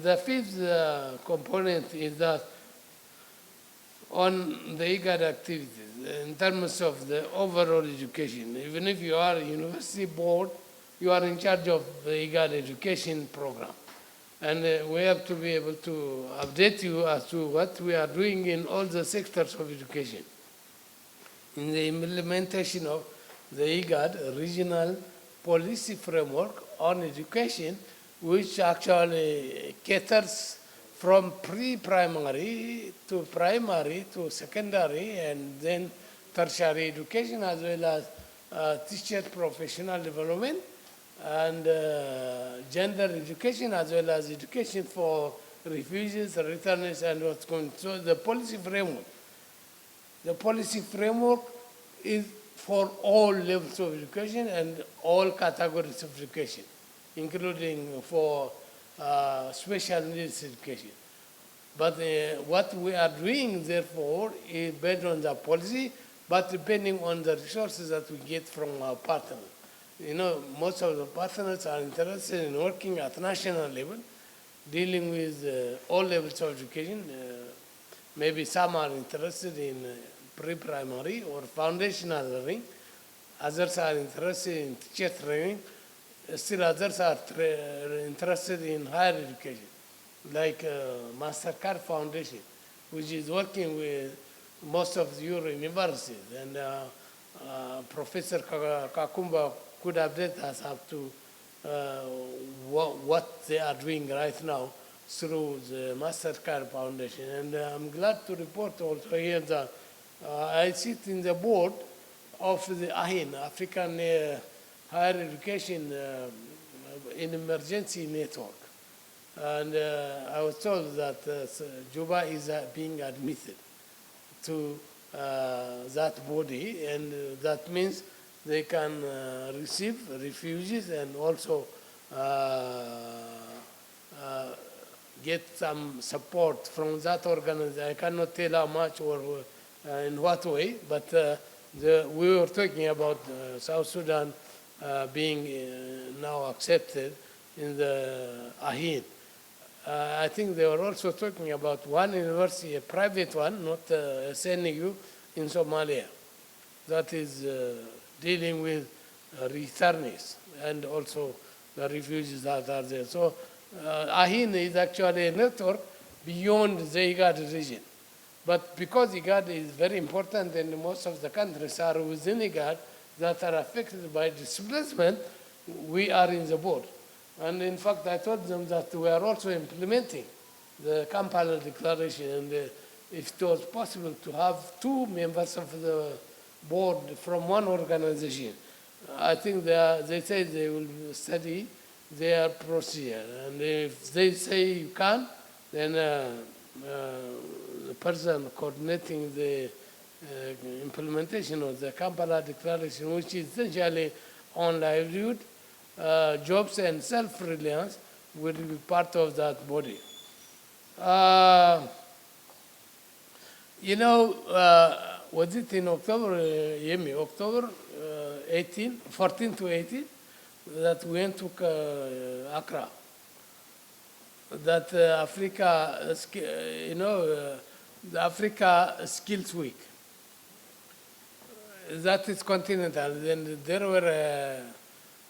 the fifth component is that on the IGAD activities, in terms of the overall education, even if you are a university board, you are in charge of the IGAD education program. And we have to be able to update you as to what we are doing in all the sectors of education. In the implementation of the IGAD regional policy framework on education, which actually caters from pre-primary to primary to secondary and then tertiary education, as well as teacher professional development and gender education, as well as education for refugees, returnees, and what's going. So the policy framework is for all levels of education and all categories of education, including for special needs education. But what we are doing, therefore, is based on the policy, but depending on the resources that we get from our partners. Most of the partners are interested in working at national level, dealing with all levels of education. Maybe some are interested in pre-primary or foundational learning. Others are interested in teacher training. Still others are interested in higher education, like MasterCard Foundation, which is working with most of the Euro universities. And Professor Kakumba could update us up to what they are doing right now through the MasterCard Foundation. And I'm glad to report also here that I sit in the board of the AHIN, African Higher Education in Emergency Network. And I was told that Juba is being admitted to that body, and that means they can receive refugees and also get some support from that organization. I cannot tell how much or in what way, but we were talking about South Sudan being now accepted in the AHIN. I think they were also talking about one university, a private one, not SNU, in Somalia, that is dealing with returnees and also the refugees that are there. So AHIN is actually a network beyond the IGAD region. But because IGAD is very important and most of the countries are within IGAD that are affected by displacement, we are in the board. And in fact, I told them that we are also implementing the Kampala Declaration, and if it was possible to have 2 members of the board from one organization, I think they say they will study their procedure. And if they say you can, then the person coordinating the implementation of the Kampala Declaration, which is essentially on livelihood, jobs and self-reliance, will be part of that body. Was it in October, Yemi, October 14 to 18, that we went to Accra? That Africa, the Africa Skills Week. That is continental. Then there were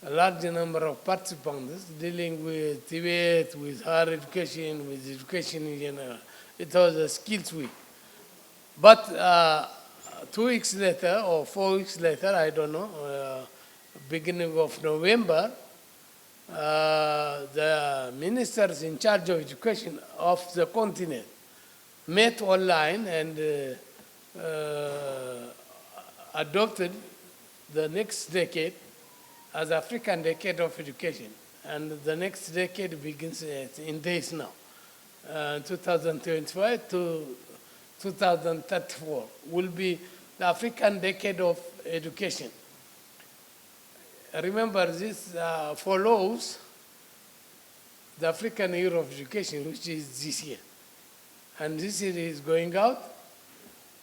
a large number of participants dealing with Tibet, with higher education, with education in general. It was a skills week. But 2 weeks later, or 4 weeks later, I don't know, beginning of November, the ministers in charge of education of the continent met online and adopted the next decade as African Decade of Education. And the next decade begins in days now. 2025 to 2034 will be the African Decade of Education. Remember, this follows the African Year of Education, which is this year. And this year is going out,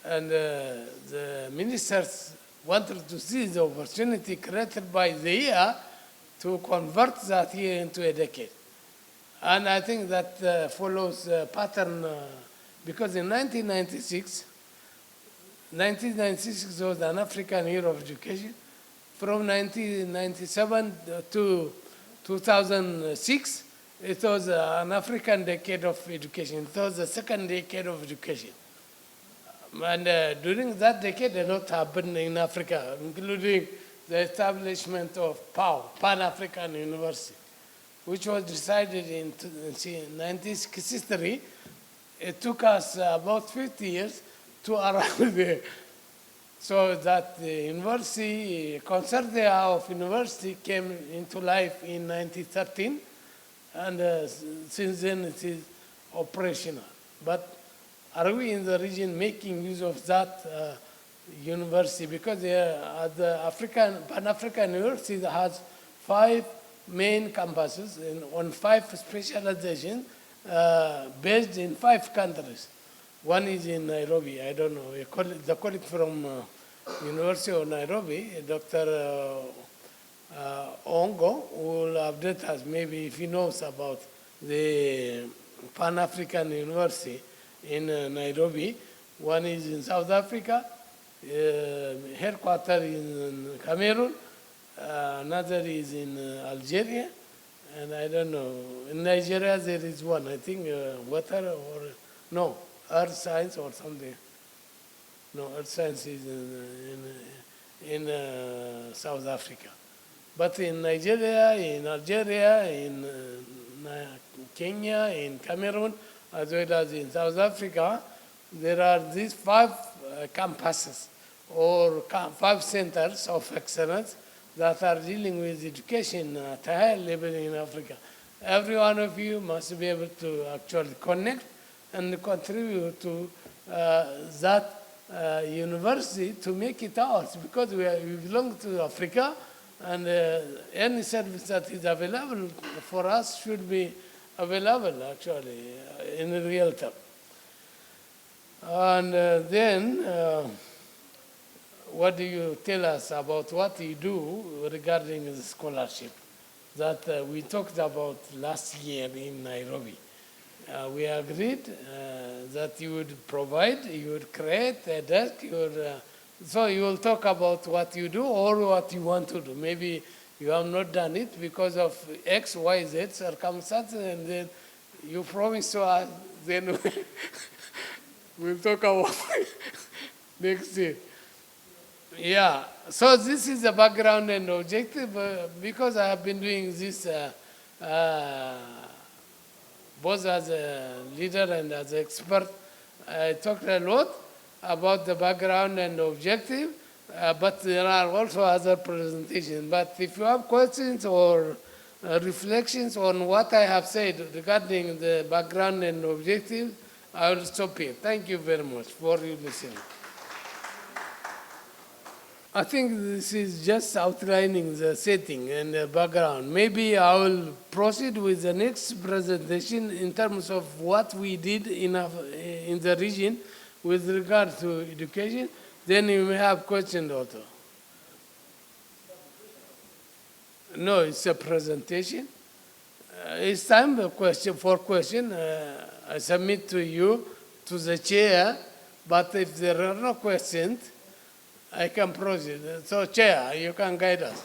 and the ministers wanted to see the opportunity created by the year to convert that year into a decade. And I think that follows a pattern because in 1996 was an African Year of Education. From 1997 to 2006, it was an African Decade of Education. It was the second decade of education. And during that decade, a lot happened in Africa, including the establishment of PAU, Pan-African University, which was decided in 1963. It took us about 50 years to arrive there. So that the university, consortia of university came into life in 1913, and since then it is operational. But are we in the region making use of that university? Because the Pan-African University has 5 main campuses on 5 specializations based in 5 countries. One is in Nairobi. I don't know, the colleague from University of Nairobi, Dr. Ongo, will update us maybe if he knows about the Pan-African University in Nairobi. One is in South Africa, headquarters in Cameroon, another is in Algeria, and I don't know, in Nigeria there is one, I think water or, no, earth science or something. No, earth science is in South Africa. But in Nigeria, in Algeria, in Kenya, in Cameroon, as well as in South Africa, there are these 5 campuses or 5 centers of excellence that are dealing with education at a high level in Africa. Every one of you must be able to actually connect and contribute to that university to make it ours, because we belong to Africa, and any service that is available for us should be available actually in real time. And then what do you tell us about what you do regarding the scholarship that we talked about last year in Nairobi? We agreed that you would provide, you would create a desk, so you will talk about what you do or what you want to do. Maybe you have not done it because of X, Y, Z circumstances, and then you promise to us, then we'll talk about next year. Yeah, so this is the background and objective, because I have been doing this both as a leader and as an expert. I talked a lot about the background and objective, but there are also other presentations. But if you have questions or reflections on what I have said regarding the background and objective, I will stop here. Thank you very much for your listening. I think this is just outlining the setting and the background. Maybe I will proceed with the next presentation in terms of what we did in the region with regard to education. Then you may have questions also. No, it's a presentation. It's time for question. I submit to you, to the chair, but if there are no questions, I can proceed. So, Chair, you can guide us.